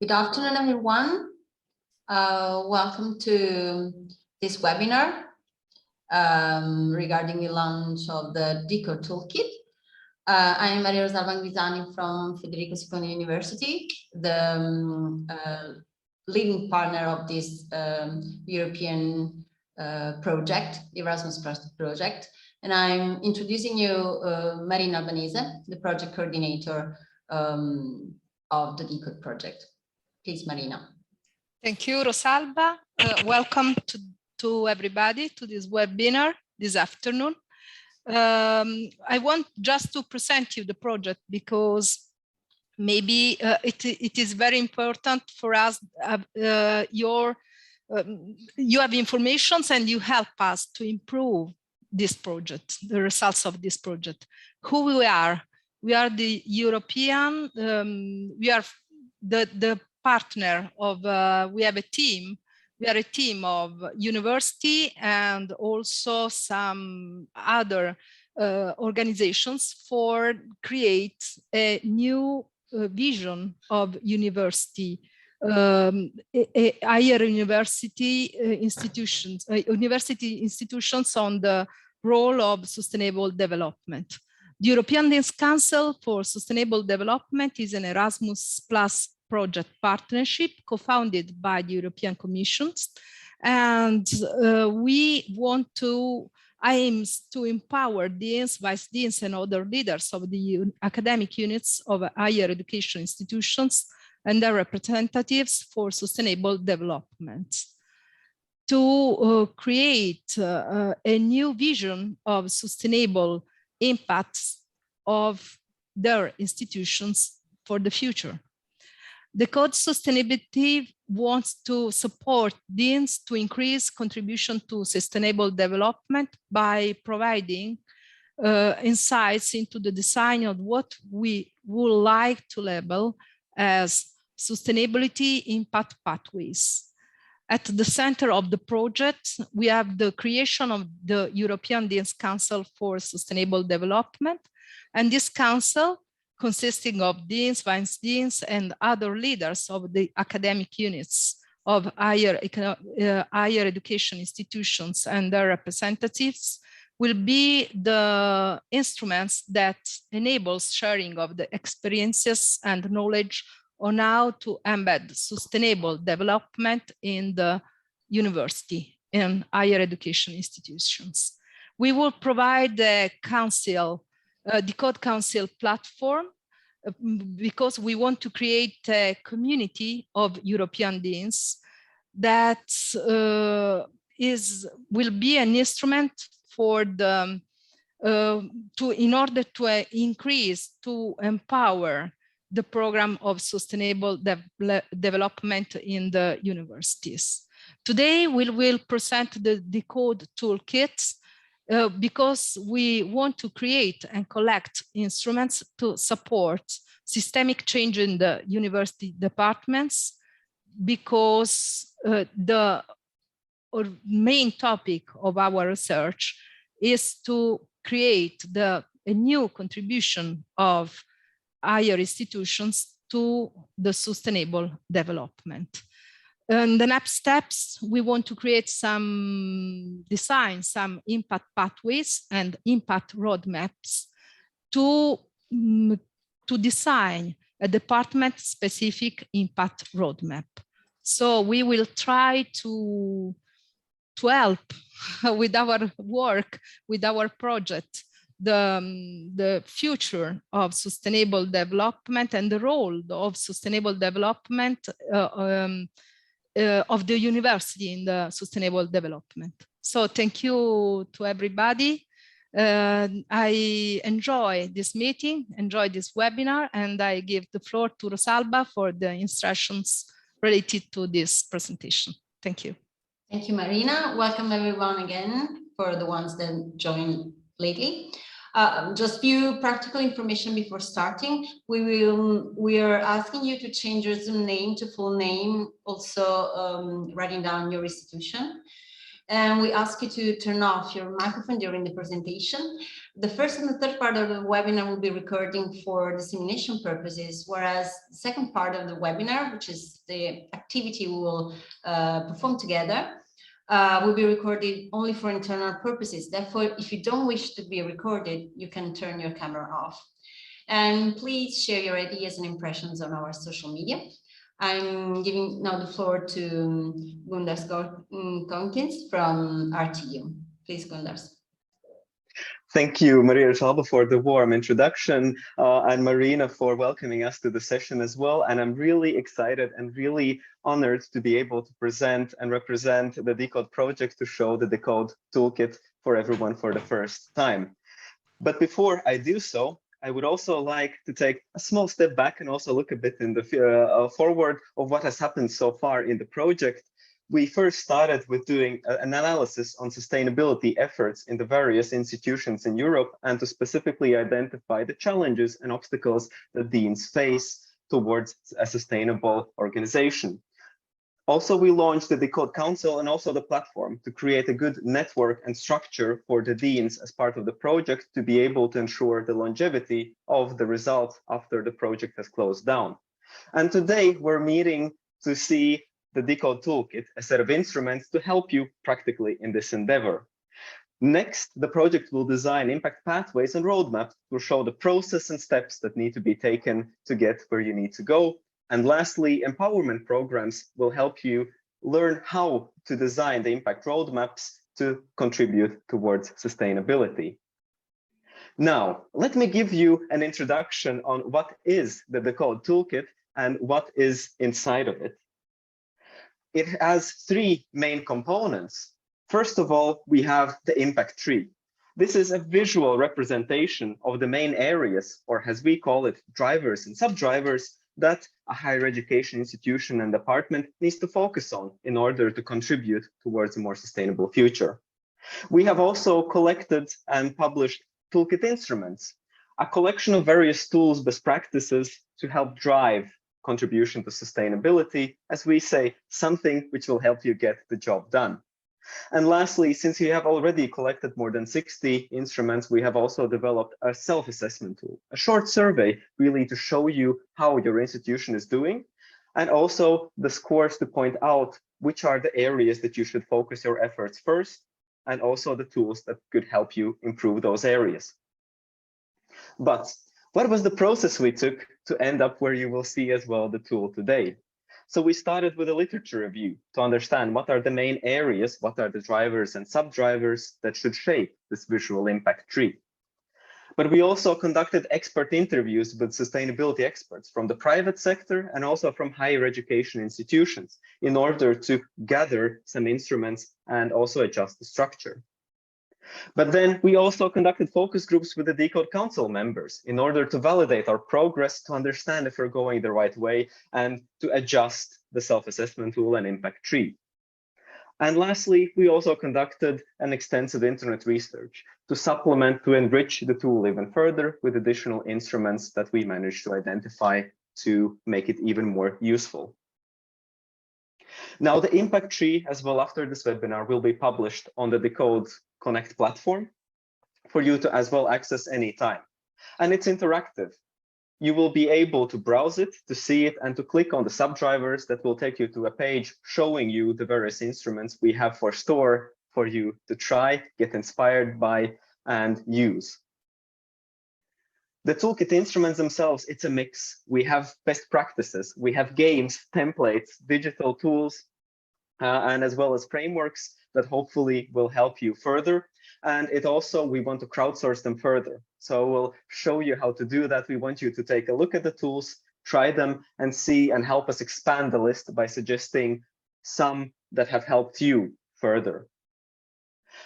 Good afternoon, everyone. Welcome to this webinar regarding the launch of the DECODE Toolkit. I am Maria Rosalba Anguisani from Federico II University, the leading partner of this European project, Erasmus project. And I'm introducing you Marina Albanese, the project coordinator of the DECODE project. Please, Marina. Thank you, Rosalba. Welcome to everybody to this webinar this afternoon. I want just to present you the project because maybe it is very important for us. You have information and you help us to improve this project, the results of this project. Who we are the European, we are the partner of, we have a team. We are a team of university and also some other organizations for create a new vision of university, higher university institutions, on the role of sustainable development. The European Council for Sustainable Development is an Erasmus Plus project partnership co-founded by the European Commission, and we want to aims to empower deans, vice deans, and other leaders of the academic units of higher education institutions and their representatives for sustainable development to create a new vision of sustainable impacts of their institutions for the future. DECODE Sustainability wants to support deans to increase contribution to sustainable development by providing insights into the design of what we would like to label as sustainability impact pathways. At the center of the project, we have the creation of the European Deans Council for Sustainable Development, and this council consisting of deans, vice deans, and other leaders of the academic units of higher education institutions and their representatives will be the instruments that enables sharing of the experiences and knowledge on how to embed sustainable development in the university and higher education institutions. We will provide the council, DECODE Council platform, because we want to create a community of European deans that will be an instrument for the in order to increase, to empower the program of sustainable development in the universities. Today we will present the DECODE Toolkit because we want to create and collect instruments to support systemic change in the university departments, because the main topic of our research is to create a new contribution of higher institutions to the sustainable development. And the next steps, we want to create some impact pathways and impact roadmaps to design a department-specific impact roadmap. So we will try to help with our work, with our project, the future of sustainable development and the role of sustainable development of the university in the sustainable development. So thank you to everybody. I enjoy this meeting, enjoy this webinar, and I give the floor to Rosalba for the instructions related to this presentation. Thank you. Thank you, Marina. Welcome everyone again for the ones that joined lately. Just few practical information before starting. We are asking you to change your Zoom name to full name, also writing down your institution. and we ask you to turn off your microphone during the presentation. The first and the third part of the webinar will be recording for dissemination purposes, whereas the second part of the webinar, which is the activity we will perform together, will be recorded only for internal purposes. Therefore, if you don't wish to be recorded, you can turn your camera off. And please share your ideas and impressions on our social media. I'm giving now the floor to Gundars Konkins from RTU. Please, Gundars. Thank you, Maria Salva, for the warm introduction, and Marina for welcoming us to the session as well. And I'm really excited and really honored to be able to present and represent the DECODE project to show the DECODE Toolkit for everyone for the first time. But before I do so, I would also like to take a small step back and also look a bit in the forward of what has happened so far in the project. We first started with doing an analysis on sustainability efforts in the various institutions in Europe and to specifically identify the challenges and obstacles that deans face towards a sustainable organization. Also, we launched the DECODE Council and also the platform to create a good network and structure for the deans as part of the project to be able to ensure the longevity of the results after the project has closed down. And today we're meeting to see the DECODE Toolkit, a set of instruments to help you practically in this endeavor. Next, the project will design impact pathways and roadmaps to show the process and steps that need to be taken to get where you need to go. And lastly, empowerment programs will help you learn how to design the impact roadmaps to contribute towards sustainability. Now, let me give you an introduction on what is the DECODE Toolkit and what is inside of it. It has three main components. First of all, we have the impact tree. This is a visual representation of the main areas, or as we call it, drivers and sub-drivers, that a higher education institution and department needs to focus on in order to contribute towards a more sustainable future. We have also collected and published toolkit instruments, a collection of various tools, best practices to help drive contribution to sustainability, as we say, something which will help you get the job done. And lastly, since you have already collected more than 60 instruments, we have also developed a self-assessment tool, a short survey really to show you how your institution is doing, and also the scores to point out which are the areas that you should focus your efforts first, and also the tools that could help you improve those areas. But what was the process we took to end up where you will see as well the tool today? So we started with a literature review to understand what are the main areas, what are the drivers and sub-drivers that should shape this visual impact tree. But we also conducted expert interviews with sustainability experts from the private sector and also from higher education institutions in order to gather some instruments and also adjust the structure. But then we also conducted focus groups with the DECODE Council members in order to validate our progress, to understand if we're going the right way, and to adjust the self-assessment tool and impact tree. And lastly, we also conducted an extensive internet research to supplement, to enrich the tool even further with additional instruments that we managed to identify to make it even more useful. Now, the impact tree, as well after this webinar, will be published on the DECODE Connect platform for you to as well access anytime. And it's interactive. You will be able to browse it, to see it, and to click on the sub-drivers that will take you to a page showing you the various instruments we have for store for you to try, get inspired by, and use. The toolkit instruments themselves, it's a mix. We have best practices, we have games, templates, digital tools, and as well as frameworks that hopefully will help you further. And it also, we want to crowdsource them further. So we'll show you how to do that. We want you to take a look at the tools, try them, and see and help us expand the list by suggesting some that have helped you further.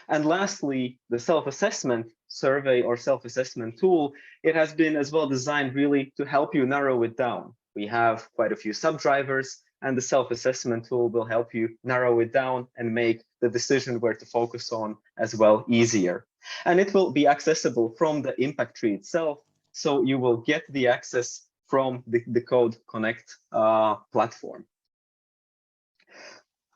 And lastly, the self-assessment survey or self-assessment tool, it has been as well designed really to help you narrow it down. We have quite a few sub-drivers, and the self-assessment tool will help you narrow it down and make the decision where to focus on as well easier. And it will be accessible from the impact tree itself, so you will get the access from the DECODE Connect platform.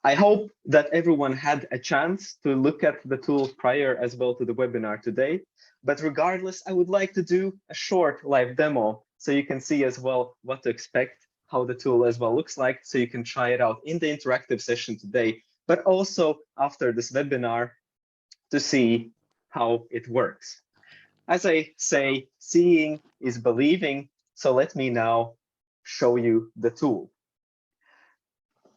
I hope that everyone had a chance to look at the tool prior as well to the webinar today. But regardless, I would like to do a short live demo so you can see as well what to expect, how the tool as well looks like, so you can try it out in the interactive session today, but also after this webinar to see how it works. As I say, seeing is believing. So let me now show you the tool.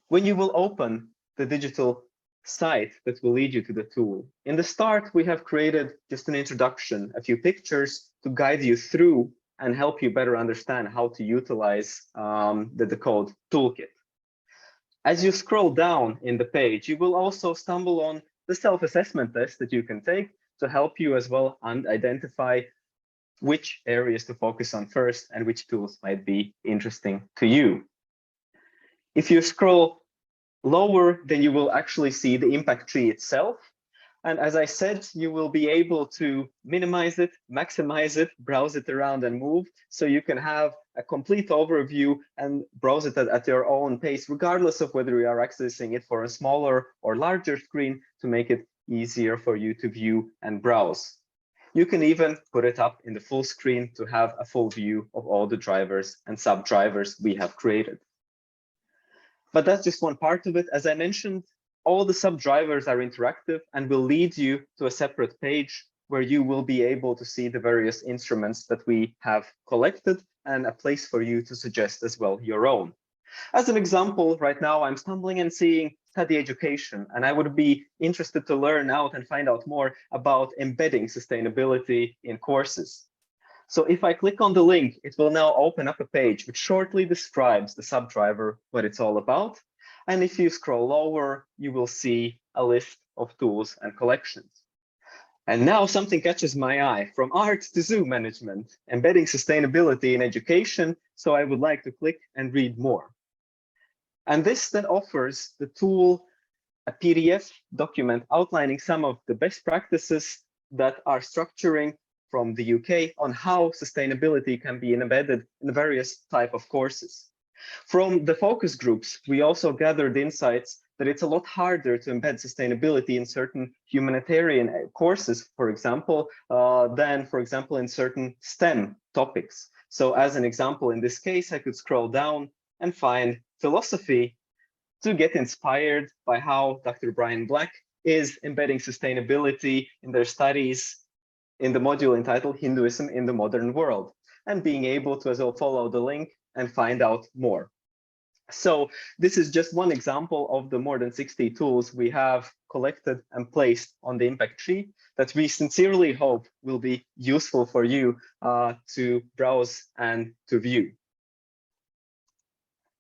When you will open the digital site that will lead you to the tool, in the start, we have created just an introduction, a few pictures to guide you through and help you better understand how to utilize the DECODE Toolkit. As you scroll down in the page, you will also stumble on the self-assessment test that you can take to help you as well and identify which areas to focus on first and which tools might be interesting to you. If you scroll lower, then you will actually see the impact tree itself. And as I said, you will be able to minimize it, maximize it, browse it around and move, so you can have a complete overview and browse it at your own pace, regardless of whether you are accessing it for a smaller or larger screen, to make it easier for you to view and browse. You can even put it up in the full screen to have a full view of all the drivers and sub-drivers we have created. But that's just one part of it. As I mentioned, all the sub-drivers are interactive and will lead you to a separate page where you will be able to see the various instruments that we have collected and a place for you to suggest as well your own. As an example, right now I'm stumbling and seeing study education, and I would be interested to learn out and find out more about embedding sustainability in courses. So if I click on the link, it will now open up a page which shortly describes the subdriver, what it's all about. And if you scroll lower, you will see a list of tools and collections. And now something catches my eye: from art to zoo management, embedding sustainability in education. So I would like to click and read more. And this then offers the tool a PDF document outlining some of the best practices that are structuring from the UK on how sustainability can be embedded in various types of courses. From the focus groups, we also gathered insights that it's a lot harder to embed sustainability in certain humanitarian courses, for example, than, for example, in certain STEM topics. So as an example, in this case, I could scroll down and find philosophy to get inspired by how Dr. Brian Black is embedding sustainability in their studies in the module entitled Hinduism in the Modern World, and being able to as well follow the link and find out more. So this is just one example of the more than 60 tools we have collected and placed on the impact tree that we sincerely hope will be useful for you to browse and to view.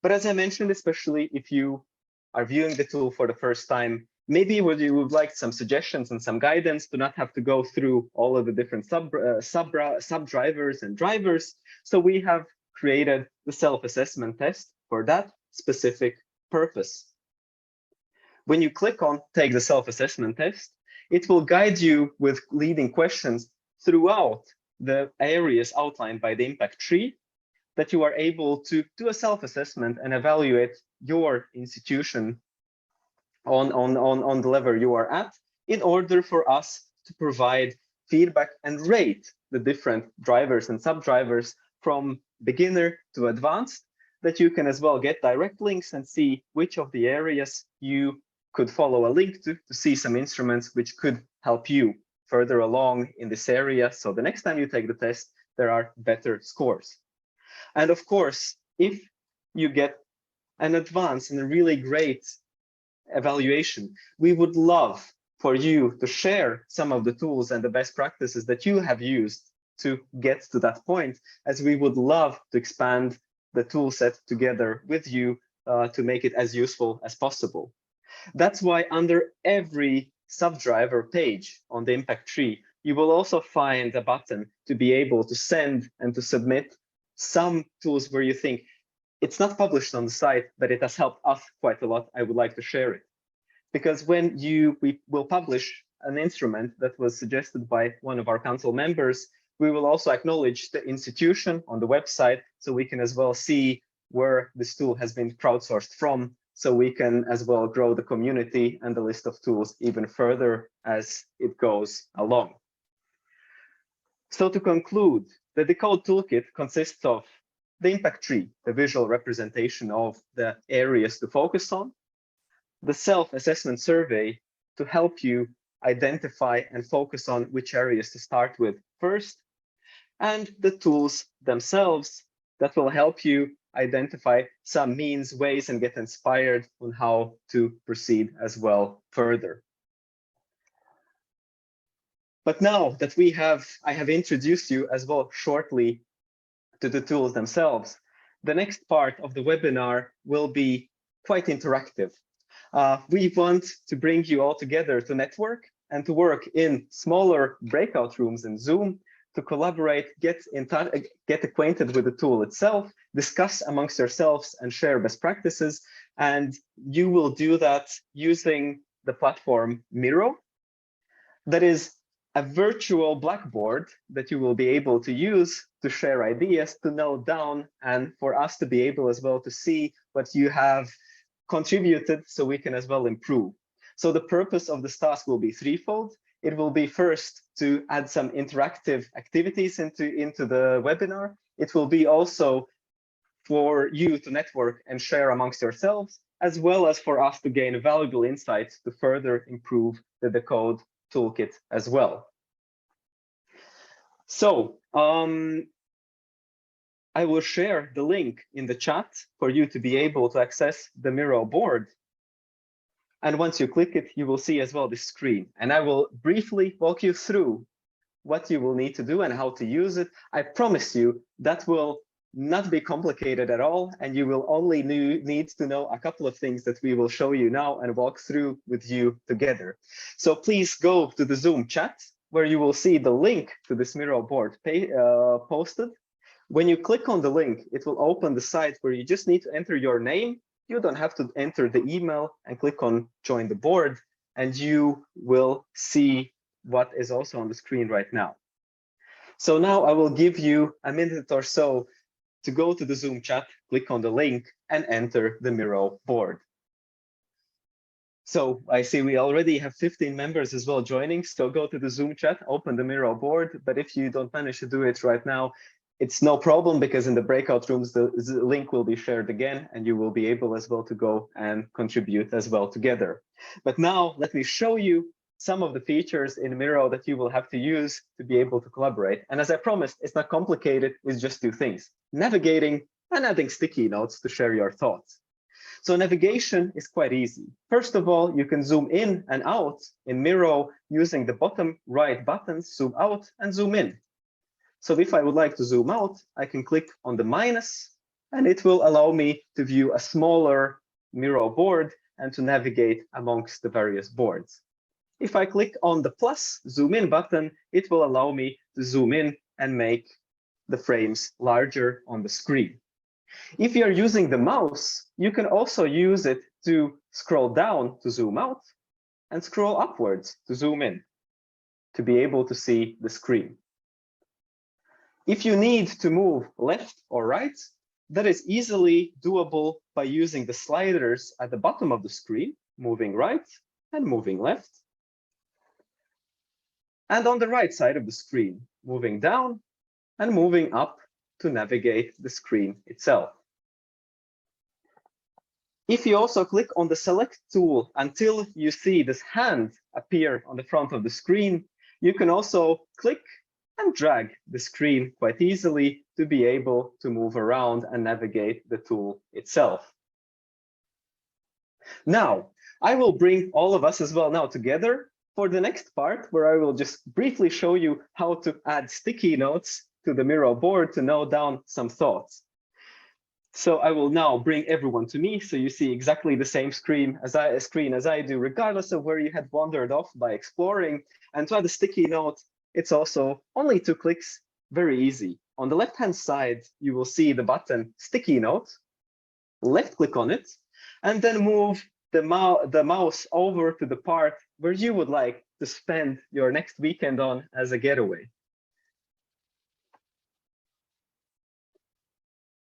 But as I mentioned, especially if you are viewing the tool for the first time, maybe you would like some suggestions and some guidance to not have to go through all of the different sub-drivers and drivers. So we have created the self-assessment test for that specific purpose. When you click on Take the Self-Assessment Test, it will guide you with leading questions throughout the areas outlined by the impact tree, that you are able to do a self-assessment and evaluate your institution on the level you are at, in order for us to provide feedback and rate the different drivers and sub-drivers from beginner to advanced, that you can as well get direct links and see which of the areas you could follow a link to see some instruments which could help you further along in this area. So the next time you take the test, there are better scores. And of course, if you get an advanced and a really great evaluation, we would love for you to share some of the tools and the best practices that you have used to get to that point, as we would love to expand the tool set together with you to make it as useful as possible. That's why under every subdriver page on the impact tree, you will also find a button to be able to send and to submit some tools where you think it's not published on the site, but it has helped us quite a lot. I would like to share it. Because when we will publish an instrument that was suggested by one of our council members, we will also acknowledge the institution on the website, so we can as well see where this tool has been crowdsourced from so we can as well grow the community and the list of tools even further as it goes along. So to conclude, the DECODE Toolkit consists of the impact tree, the visual representation of the areas to focus on, the self-assessment survey to help you identify and focus on which areas to start with first, and the tools themselves that will help you identify some means, ways, and get inspired on how to proceed as well further. But now that I have introduced you as well shortly to the tools themselves, the next part of the webinar will be quite interactive. We want to bring you all together to network and to work in smaller breakout rooms in Zoom, to collaborate, get in touch, get acquainted with the tool itself, discuss amongst yourselves and share best practices. And you will do that using the platform Miro. That is a virtual blackboard that you will be able to use to share ideas, to note down, and for us to be able as well to see what you have contributed so we can as well improve. So the purpose of this task will be threefold. It will be first to add some interactive activities into the webinar. It will be also for you to network and share amongst yourselves, as well as for us to gain valuable insights to further improve the DECODE Toolkit as well. So I will share the link in the chat for you to be able to access the Miro board. And once you click it, you will see as well the screen. And I will briefly walk you through what you will need to do and how to use it. I promise you that will not be complicated at all. And you will only need to know a couple of things that we will show you now and walk through with you together. So please go to the Zoom chat where you will see the link to this Miro board posted. When you click on the link, it will open the site where you just need to enter your name. You don't have to enter the email and click on join the board, and you will see what is also on the screen right now. So now I will give you a minute or so to go to the Zoom chat, click on the link, and enter the Miro board. So I see we already have 15 members as well joining. So go to the Zoom chat, open the Miro board. But if you don't manage to do it right now, it's no problem, because in the breakout rooms, the link will be shared again, and you will be able as well to go and contribute as well together. But now let me show you some of the features in Miro that you will have to use to be able to collaborate. And as I promised, it's not complicated. It's just two things: navigating and adding sticky notes to share your thoughts. So navigation is quite easy. First of all, you can zoom in and out in Miro using the bottom right buttons, zoom out and zoom in. So if I would like to zoom out, I can click on the minus, and it will allow me to view a smaller Miro board and to navigate amongst the various boards. If I click on the plus zoom in button, it will allow me to zoom in and make the frames larger on the screen. If you're using the mouse, you can also use it to scroll down to zoom out and scroll upwards to zoom in, to be able to see the screen. If you need to move left or right, that is easily doable by using the sliders at the bottom of the screen, moving right and moving left. And on the right side of the screen, moving down and moving up to navigate the screen itself. If you also click on the select tool until you see this hand appear on the front of the screen, you can also click and drag the screen quite easily to be able to move around and navigate the tool itself. Now, I will bring all of us as well now together for the next part, where I will just briefly show you how to add sticky notes to the Miro board to note down some thoughts. So I will now bring everyone to me, so you see exactly the same screen as I do, regardless of where you had wandered off by exploring. And to add a sticky note, it's also only 2 clicks, very easy. On the left-hand side, you will see the button Sticky Note. Left-click on it, and then move the mouse over to the part where you would like to spend your next weekend on as a getaway.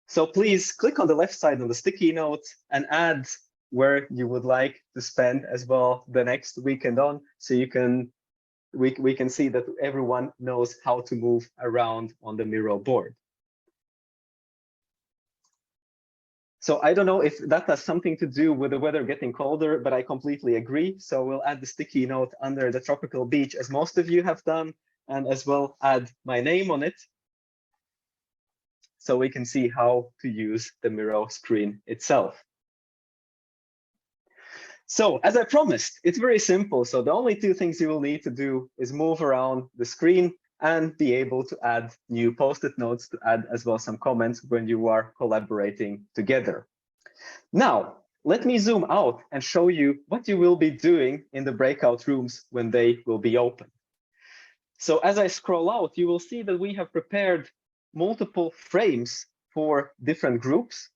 So please click on the left side on the sticky note and add where you would like to spend as well the next weekend on, so you can we can see that everyone knows how to move around on the Miro board. So I don't know if that has something to do with the weather getting colder, but I completely agree. So we'll add the sticky note under the tropical beach, as most of you have done, and as well add my name on it, so we can see how to use the Miro screen itself. So as I promised, it's very simple. So the only two things you will need to do is move around the screen and be able to add new post-it notes, to add as well some comments when you are collaborating together. Now, let me zoom out and show you what you will be doing in the breakout rooms when they will be open. So as I scroll out, you will see that we have prepared multiple frames for different groups.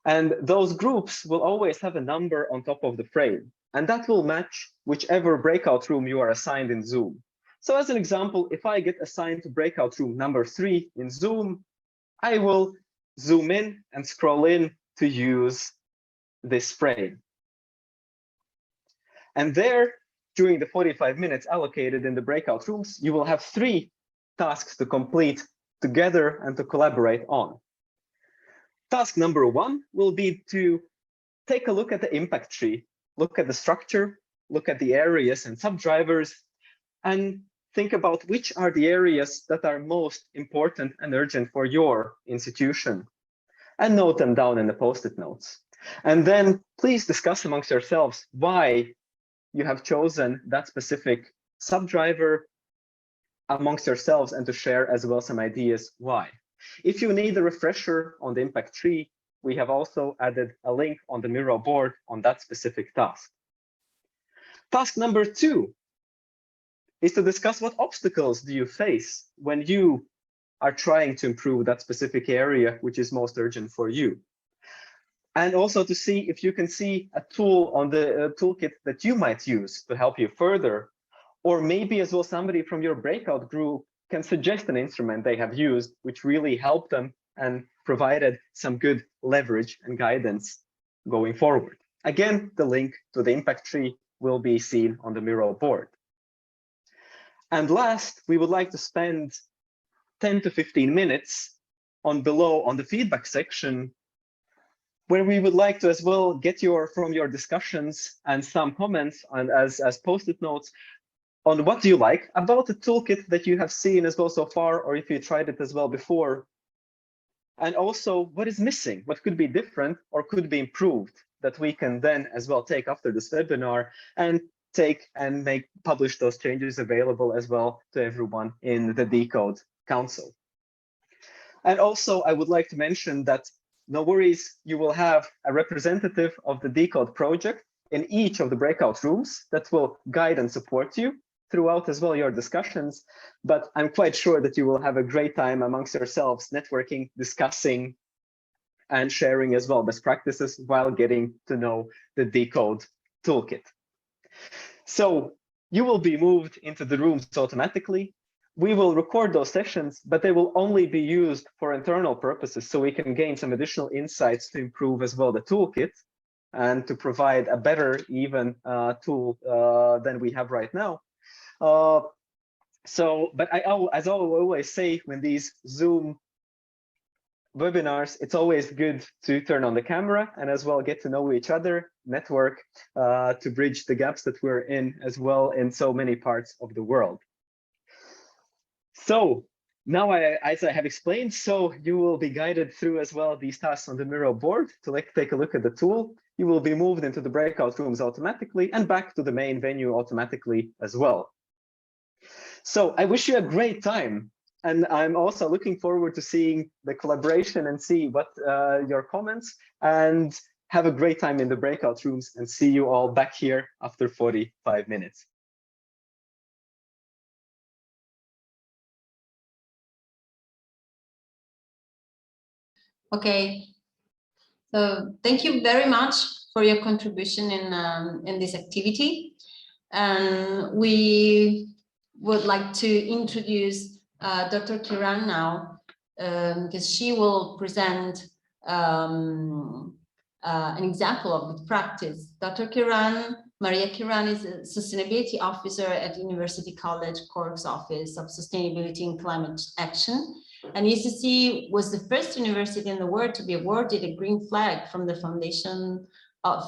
And those groups will always have a number on top of the frame, and that will match whichever breakout room you are assigned in Zoom. So as an example, if I get assigned to breakout room number 3 in Zoom, I will zoom in and scroll in to use this frame. And there, during the 45 minutes allocated in the breakout rooms, you will have 3 tasks to complete together and to collaborate on. Task number 1 will be to take a look at the impact tree, look at the structure, look at the areas and subdrivers, and think about which are the areas that are most important and urgent for your institution, and note them down in the post-it notes. And then please discuss amongst yourselves why you have chosen that specific subdriver amongst yourselves, and to share as well some ideas why. If you need a refresher on the impact tree, we have also added a link on the Miro board on that specific task. Task number 2 is to discuss what obstacles do you face when you are trying to improve that specific area which is most urgent for you. And also to see if you can see a tool on the toolkit that you might use to help you further, or maybe as well somebody from your breakout group can suggest an instrument they have used which really helped them and provided some good leverage and guidance going forward. Again, the link to the impact tree will be seen on the Miro board. And last, we would like to spend 10 to 15 minutes on the feedback section, where we would like to as well get from your discussions and some comments and as post-it notes on what do you like about the toolkit that you have seen as well so far, or if you tried it as well before. And also what is missing, what could be different or could be improved that we can then as well take after this webinar and publish those changes available as well to everyone in the DECODE Council. And also I would like to mention that no worries, you will have a representative of the DECODE project in each of the breakout rooms that will guide and support you throughout as well your discussions, but I'm quite sure that you will have a great time amongst yourselves, networking, discussing, and sharing as well best practices while getting to know the DECODE Toolkit. So you will be moved into the rooms automatically. We will record those sessions, but they will only be used for internal purposes, so we can gain some additional insights to improve as well the toolkit and to provide a better even tool than we have right now. But as I always say, when these Zoom webinars, it's always good to turn on the camera and as well get to know each other, network, to bridge the gaps that we're in as well in so many parts of the world. So now, as I have explained, so you will be guided through as well these tasks on the Miro board to take a look at the tool. You will be moved into the breakout rooms automatically and back to the main venue automatically as well. So I wish you a great time. And I'm also looking forward to seeing the collaboration and see what your comments, and have a great time in the breakout rooms, and see you all back here after 45 minutes. Okay, so thank you very much for your contribution in this activity. And we would like to introduce Dr. Kirrane now, because she will present an example of good practice. Dr. Maria Kirrane is a sustainability officer at University College Cork's Office of Sustainability and Climate Action. And UCC was the first university in the world to be awarded a green flag from the Foundation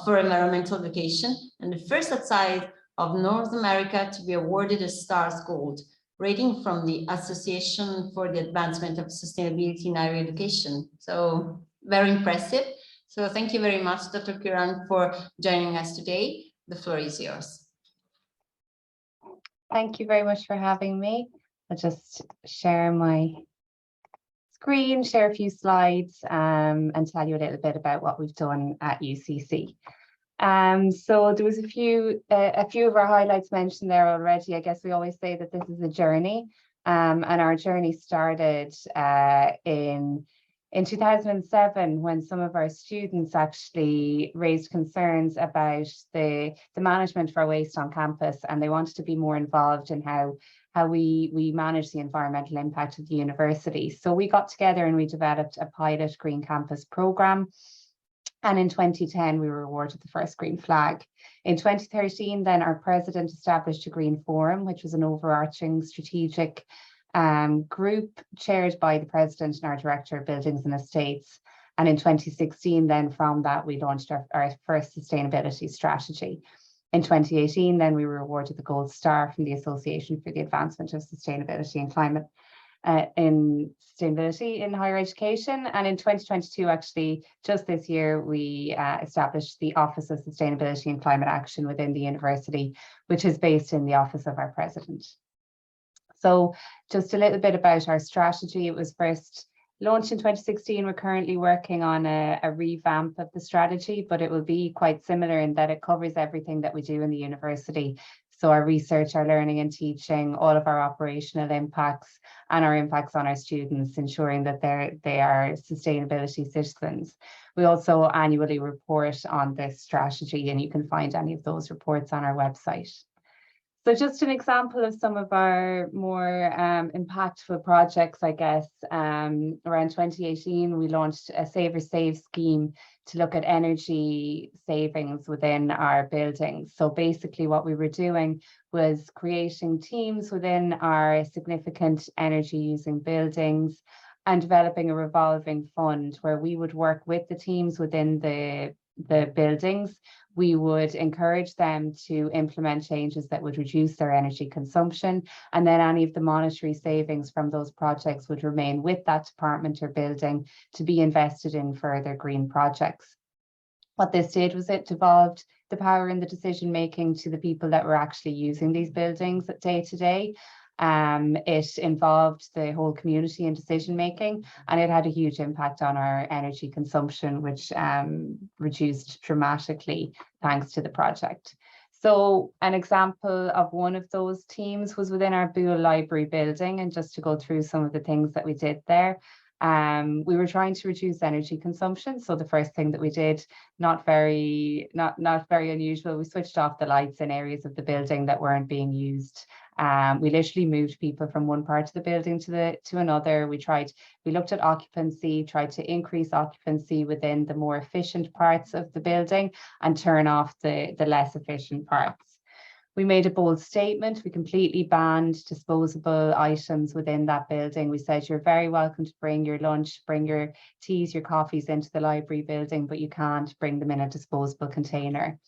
for Environmental Education, and the first outside of North America to be awarded a STARS Gold rating from the Association for the Advancement of Sustainability in Higher Education. So very impressive. So thank you very much, Dr. Kirrane, for joining us today. The floor is yours. Thank you very much for having me. I'll just share my screen, share a few slides, and tell you a little bit about what we've done at UCC. So there was a few of our highlights mentioned there already. I guess we always say that this is a journey, and our journey started in 2007, when some of our students actually raised concerns about the management for waste on campus, and they wanted to be more involved in how we manage the environmental impact of the university. So we got together and we developed a pilot Green Campus program. And in 2010, we were awarded the first green flag. In 2013, then our president established a Green Forum, which was an overarching strategic group chaired by the president and our director of buildings and estates. And in 2016, then from that, we launched our first sustainability strategy. In 2018, then we were awarded the Gold Star from the Association for the Advancement of Sustainability and Climate in Sustainability in Higher Education. And in 2022, actually, just this year, we established the Office of Sustainability and Climate Action within the university, which is based in the office of our president. So just a little bit about our strategy. It was first launched in 2016. We're currently working on a revamp of the strategy, but it will be quite similar in that it covers everything that we do in the university. So our research, our learning and teaching, all of our operational impacts and our impacts on our students, ensuring that they are sustainability citizens. We also annually report on this strategy, and you can find any of those reports on our website. So just an example of some of our more impactful projects, I guess, around 2018, we launched a Save or Save scheme to look at energy savings within our buildings. So basically what we were doing was creating teams within our significant energy using buildings and developing a revolving fund where we would work with the teams within the buildings. We would encourage them to implement changes that would reduce their energy consumption, and then any of the monetary savings from those projects would remain with that department or building to be invested in further green projects. What this did was it devolved the power in the decision making to the people that were actually using these buildings day to day. It involved the whole community in decision making, and it had a huge impact on our energy consumption, which reduced dramatically thanks to the project. So an example of one of those teams was within our Buell Library building, and just to go through some of the things that we did there. We were trying to reduce energy consumption. So the first thing that we did, not very unusual, we switched off the lights in areas of the building that weren't being used. We literally moved people from one part of the building to another. We looked at occupancy, tried to increase occupancy within the more efficient parts of the building and turn off the less efficient parts. We made a bold statement. We completely banned disposable items within that building. We said, you're very welcome to bring your lunch, bring your teas, your coffees into the library building, but you can't bring them in a disposable container.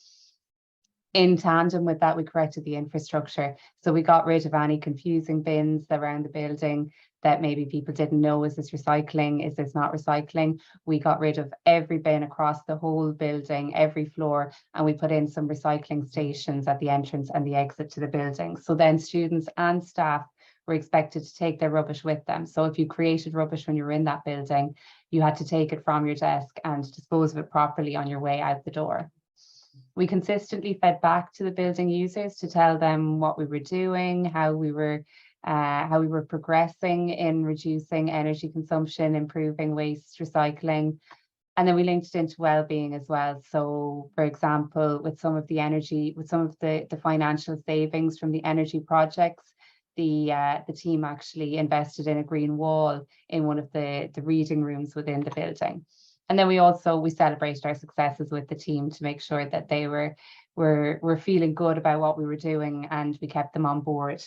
In tandem with that, we corrected the infrastructure. So we got rid of any confusing bins around the building that maybe people didn't know, is this recycling, is this not recycling? We got rid of every bin across the whole building, every floor, and we put in some recycling stations at the entrance and the exit to the building. So then students and staff were expected to take their rubbish with them. So if you created rubbish when you were in that building, you had to take it from your desk and dispose of it properly on your way out the door. We consistently fed back to the building users to tell them what we were doing, how we were progressing in reducing energy consumption, improving waste recycling. And then we linked it into well-being as well. So for example, with some of the financial savings from the energy projects, the team actually invested in a green wall in one of the reading rooms within the building. And then we celebrated our successes with the team to make sure that they were feeling good about what we were doing, and we kept them on board.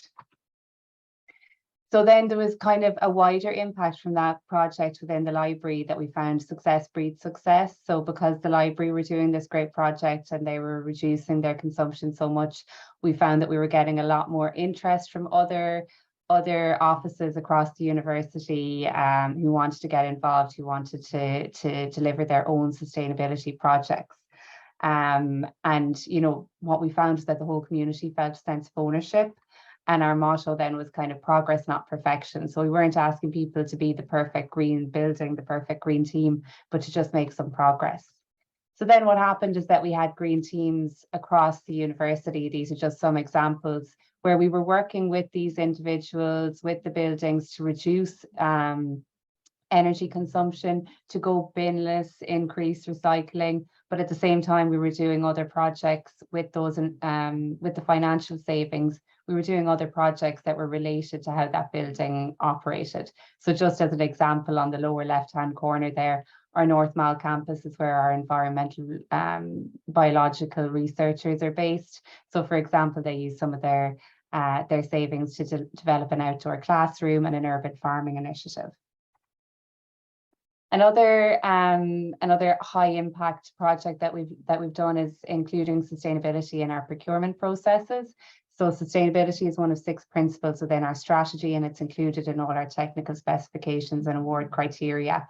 So then there was kind of a wider impact from that project within the library, that we found success breeds success. So because the library were doing this great project and they were reducing their consumption so much, we found that we were getting a lot more interest from other offices across the university who wanted to get involved, who wanted to deliver their own sustainability projects. And what we found is that the whole community felt a sense of ownership. And our motto then was kind of progress, not perfection. So we weren't asking people to be the perfect green building, the perfect green team, but to just make some progress. So then what happened is that we had green teams across the university. These are just some examples where we were working with these individuals, with the buildings, to reduce energy consumption, to go binless, increase recycling. But at the same time, we were doing other projects with those, with the financial savings. We were doing other projects that were related to how that building operated. So just as an example, on the lower left-hand corner there, our North Mall campus is where our environmental biological researchers are based. So for example, they use some of their savings to develop an outdoor classroom and an urban farming initiative. Another high impact project that we've done is including sustainability in our procurement processes. So sustainability is one of 6 principles within our strategy, and it's included in all our technical specifications and award criteria.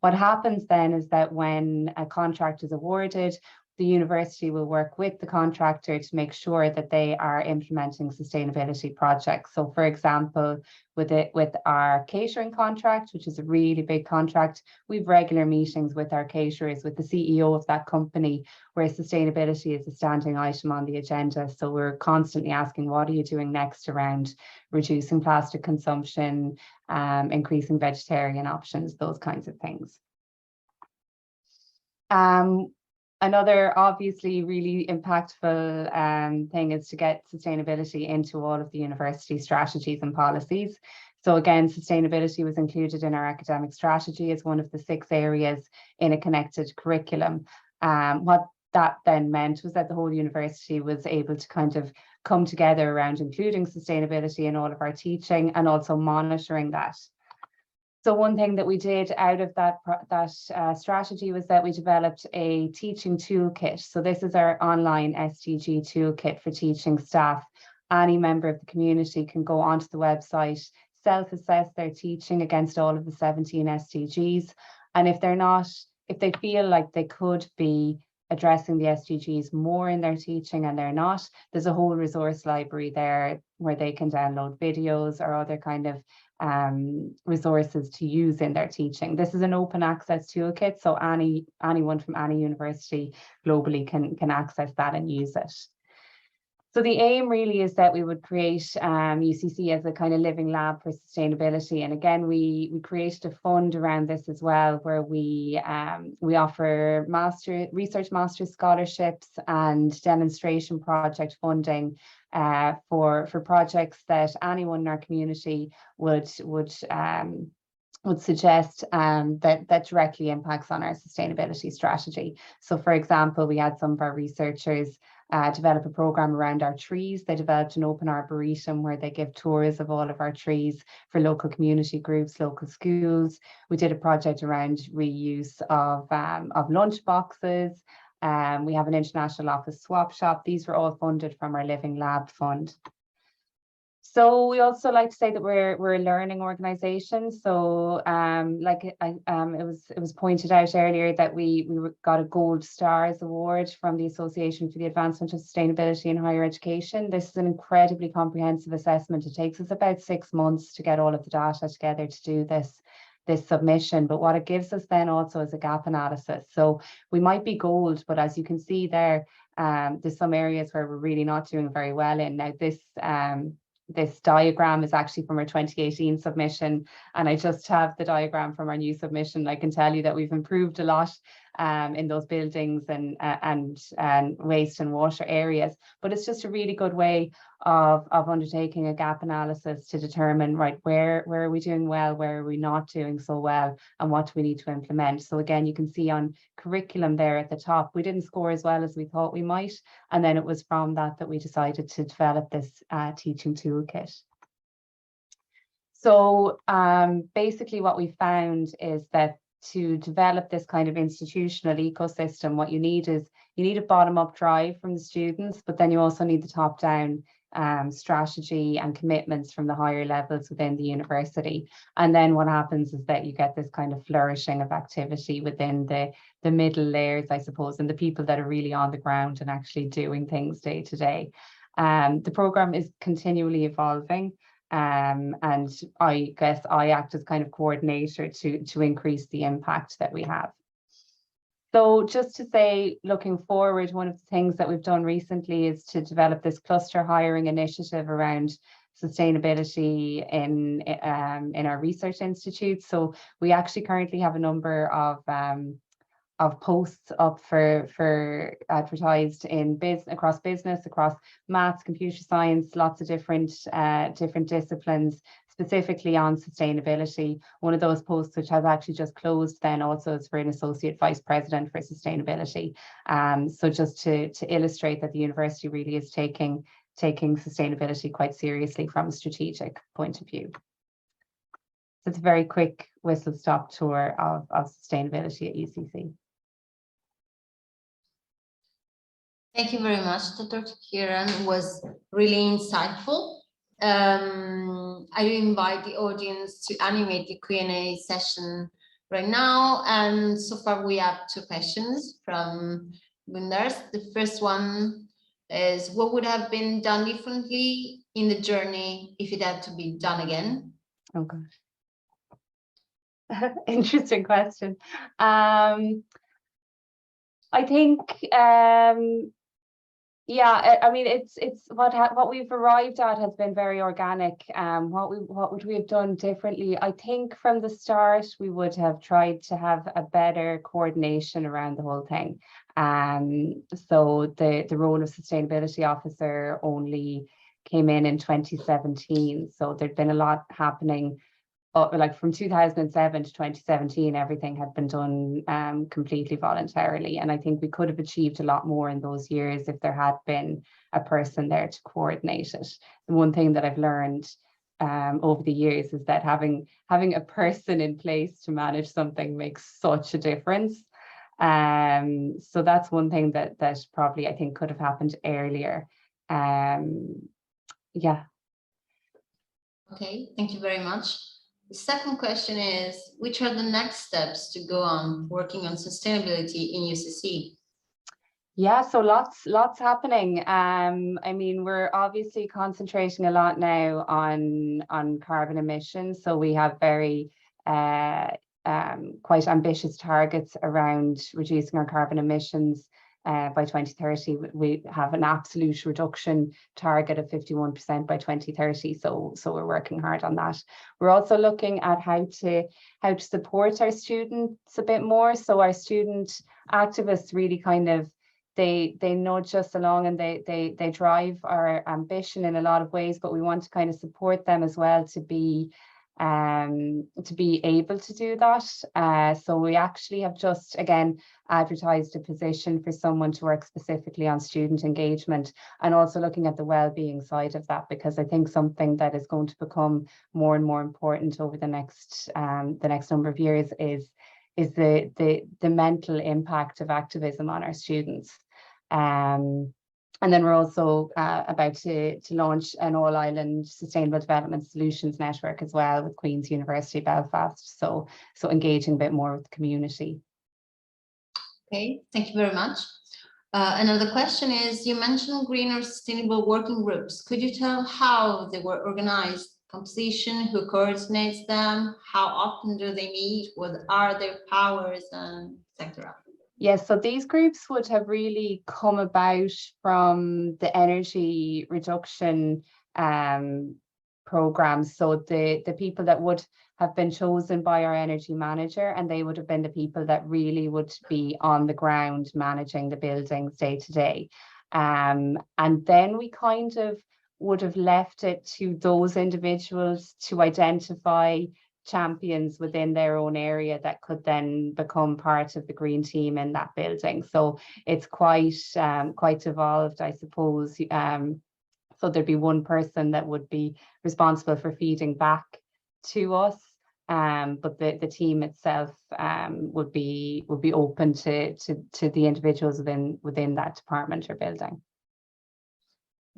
What happens then is that when a contract is awarded, the university will work with the contractor to make sure that they are implementing sustainability projects. So for example, with our catering contract, which is a really big contract, we've regular meetings with our caterers, with the CEO of that company, where sustainability is a standing item on the agenda. So we're constantly asking, what are you doing next around reducing plastic consumption, increasing vegetarian options, those kinds of things. Another obviously really impactful thing is to get sustainability into all of the university strategies and policies. So again, sustainability was included in our academic strategy as one of the 6 areas in a connected curriculum. What that then meant was that the whole university was able to kind of come together around including sustainability in all of our teaching and also monitoring that. So one thing that we did out of that strategy was that we developed a teaching toolkit. So this is our online SDG toolkit for teaching staff. Any member of the community can go onto the website, self-assess their teaching against all of the 17 SDGs. And if they feel like they could be addressing the SDGs more in their teaching and they're not, there's a whole resource library there where they can download videos or other kind of resources to use in their teaching. This is an open access toolkit, so anyone from any university globally can access that and use it. So the aim really is that we would create UCC as a kind of living lab for sustainability. And again, we created a fund around this as well, where we offer research master's scholarships and demonstration project funding for projects that anyone in our community would suggest that directly impacts on our sustainability strategy. So for example, we had some of our researchers develop a program around our trees. They developed an open arboretum where they give tours of all of our trees for local community groups, local schools. We did a project around reuse of lunch boxes. We have an international office swap shop. These were all funded from our Living Lab fund. So we also like to say that we're a learning organization. So it was pointed out earlier that we got a Gold Stars Award from the Association for the Advancement of Sustainability in Higher Education. This is an incredibly comprehensive assessment. It takes us about 6 months to get all of the data together to do this submission, but what it gives us then also is a gap analysis. So we might be gold, but as you can see there, there's some areas where we're really not doing very well in. Now this diagram is actually from our 2018 submission, and I just have the diagram from our new submission. I can tell you that we've improved a lot in those buildings and waste and water areas. But it's just a really good way of undertaking a gap analysis to determine, right, where are we doing well, where are we not doing so well, and what do we need to implement. So again, you can see on curriculum there at the top, we didn't score as well as we thought we might, and then it was from that we decided to develop this teaching toolkit. So basically what we found is that to develop this kind of institutional ecosystem, what you need is a bottom-up drive from the students, but then you also need the top-down strategy and commitments from the higher levels within the university. And then what happens is that you get this kind of flourishing of activity within the middle layers, I suppose, and the people that are really on the ground and actually doing things day to day. The program is continually evolving. And I guess I act as kind of coordinator to increase the impact that we have. So just to say, looking forward, one of the things that we've done recently is to develop this cluster hiring initiative around sustainability in our research institutes. So we actually currently have a number of posts up for advertised in across business, across maths, computer science, lots of different disciplines, specifically on sustainability. One of those posts, which has actually just closed then, also is for an associate vice president for sustainability. So just to illustrate that the university really is taking sustainability quite seriously from a strategic point of view. So it's a very quick whistle-stop tour of sustainability at UCC. Thank you very much, Dr. Kirrane. It was really insightful. I do invite the audience to animate the Q&A session right now. And so far we have 2 questions from Gundars. The first one is, what would have been done differently in the journey if it had to be done again? Oh gosh. Interesting question. I think yeah, I mean, it's what we've arrived at has been very organic. What would we have done differently? I think from the start we would have tried to have a better coordination around the whole thing. So the role of sustainability officer only came in 2017. So there'd been a lot happening. Like from 2007 to 2017, everything had been done completely voluntarily. And I think we could have achieved a lot more in those years if there had been a person there to coordinate it. And one thing that I've learned over the years is that having a person in place to manage something makes such a difference. So that's one thing that probably I think could have happened earlier. Yeah. Okay, thank you very much. The second question is, which are the next steps to go on working on sustainability in UCC? Yeah, so lots happening. I mean, we're obviously concentrating a lot now on carbon emissions. So we have very quite ambitious targets around reducing our carbon emissions. By 2030, we have an absolute reduction target of 51% by 2030. So we're working hard on that. We're also looking at how to support our students a bit more. So our student activists really kind of they nudge us along and they drive our ambition in a lot of ways, but we want to kind of support them as well to be able to do that. So we actually have just again advertised a position for someone to work specifically on student engagement and also looking at the well-being side of that, because I think something that is going to become more and more important over the next number of years is the mental impact of activism on our students. And then we're also about to launch an all-island sustainable development solutions network as well with Queen's University Belfast. So engaging a bit more with the community. Okay, thank you very much. Another question is, you mentioned green or sustainable working groups. Could you tell how they were organized, composition, who coordinates them, how often do they meet, what are their powers, and etc.? Yes, so these groups would have really come about from the energy reduction programs. So the people that would have been chosen by our energy manager, and they would have been the people that really would be on the ground managing the buildings day to day. And then we kind of would have left it to those individuals to identify champions within their own area that could then become part of the green team in that building. So it's quite evolved, I suppose. So there'd be one person that would be responsible for feeding back to us, but the team itself would be open to the individuals within that department or building.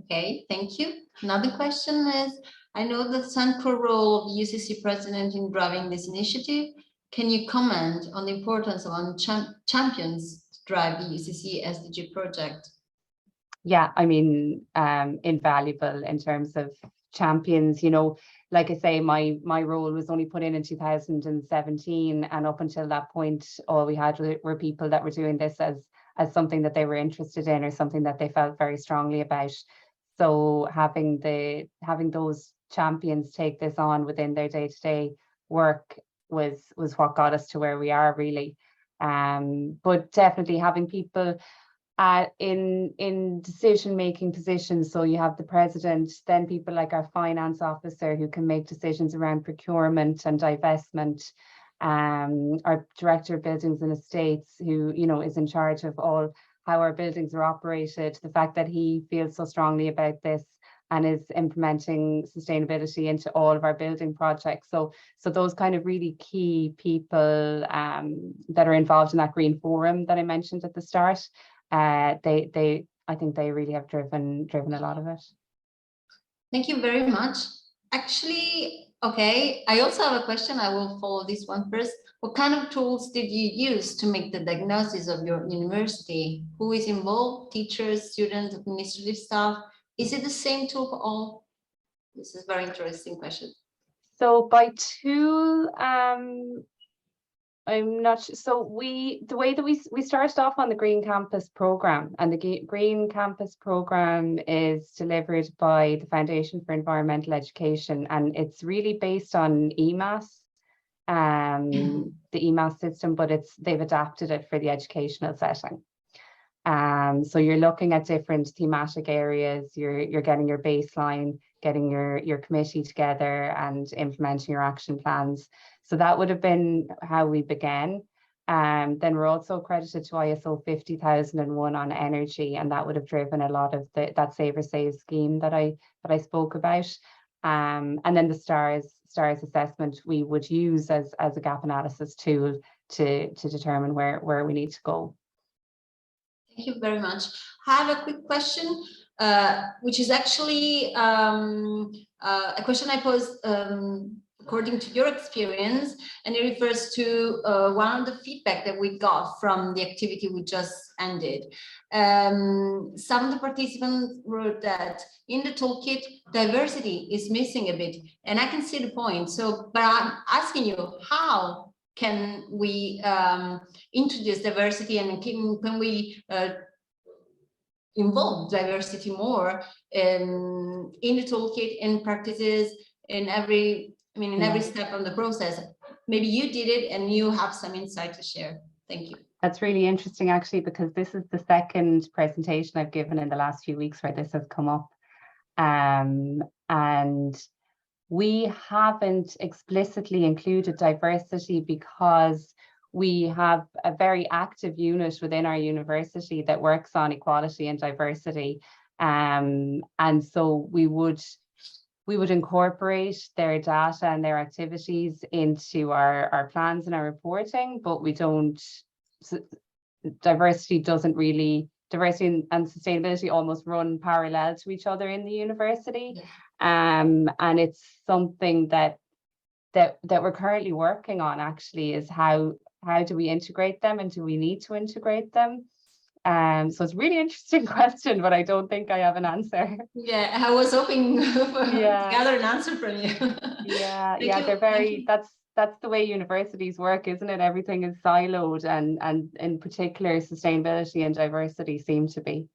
Okay, thank you. Another question is, I know the central role of UCC president in driving this initiative. Can you comment on the importance of champions to drive the UCC SDG project? Yeah, I mean, invaluable in terms of champions. You know, like I say, my role was only put in 2017, and up until that point, all we had were people that were doing this as something that they were interested in or something that they felt very strongly about. So having those champions take this on within their day-to-day work was what got us to where we are, really. But definitely having people in decision-making positions. So you have the president, then people like our finance officer who can make decisions around procurement and divestment. Our director of buildings and estates, who, you know, is in charge of how our buildings are operated. The fact that he feels so strongly about this and is implementing sustainability into all of our building projects. So those kind of really key people that are involved in that green forum that I mentioned at the start, I think they really have driven a lot of it. Thank you very much. Actually, okay, I also have a question. I will follow this one first. What kind of tools did you use to make the diagnosis of your university? Who is involved? Teachers, students, administrative staff? Is it the same tool for all? This is a very interesting question. So by tool, I'm not sure. So the way that we started off on the Green Campus program, and the Green Campus program is delivered by the Foundation for Environmental Education, and it's really based on EMAS, the EMAS system, but they've adapted it for the educational setting. So you're looking at different thematic areas. You're getting your baseline, getting your committee together, and implementing your action plans. So that would have been how we began. Then we're also accredited to ISO 50001 on energy, and that would have driven a lot of that Save or Save scheme that I spoke about. And then the STARS assessment we would use as a gap analysis tool to determine where we need to go. Thank you very much. I have a quick question, which is actually a question I posed according to your experience, and it refers to one of the feedback that we got from the activity we just ended. Some of the participants wrote that in the toolkit, diversity is missing a bit, and I can see the point. So, but I'm asking you, how can we introduce diversity, and can we involve diversity more in the toolkit, in practices, in every step of the process? Maybe you did it and you have some insight to share. Thank you. That's really interesting, actually, because this is the second presentation I've given in the last few weeks where this has come up. And we haven't explicitly included diversity because we have a very active unit within our university that works on equality and diversity. And so we would incorporate their data and their activities into our plans and our reporting, but we don't, diversity and sustainability almost run parallel to each other in the university. Yeah. And it's something that we're currently working on, actually, is how do we integrate them, and do we need to integrate them? So it's a really interesting question, but I don't think I have an answer. Yeah, I was hoping to gather an answer from you. They're very, that's the way universities work, isn't it? Everything is siloed, and in particular sustainability and diversity seem to be.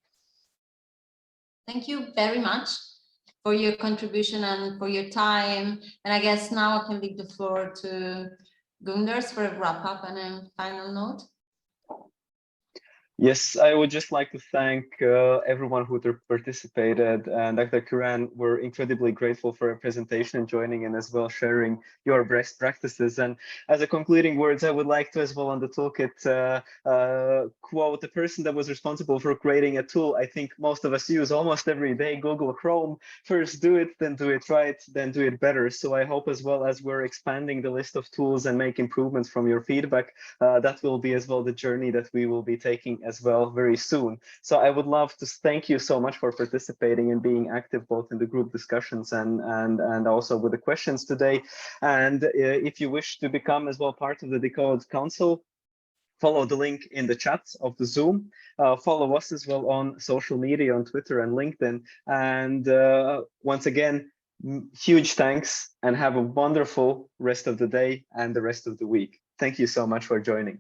Thank you very much for your contribution and for your time. And I guess now I can leave the floor to Gunders for a wrap up and a final note. Yes, I would just like to thank everyone who participated, and Dr. Kirrane, we're incredibly grateful for your presentation and joining in as well, sharing your best practices. And as a concluding words, I would like to as well on the toolkit quote the person that was responsible for creating a tool I think most of us use almost every day, Google Chrome. First do it, then do it right, then do it better. So I hope as well as we're expanding the list of tools and make improvements from your feedback, that will be as well the journey that we will be taking as well very soon. So I would love to thank you so much for participating and being active both in the group discussions and also with the questions today. And if you wish to become as well part of the DECODE Council, follow the link in the chat of the Zoom. Follow us as well on social media, on Twitter and LinkedIn. And once again, huge thanks and have a wonderful rest of the day and the rest of the week. Thank you so much for joining.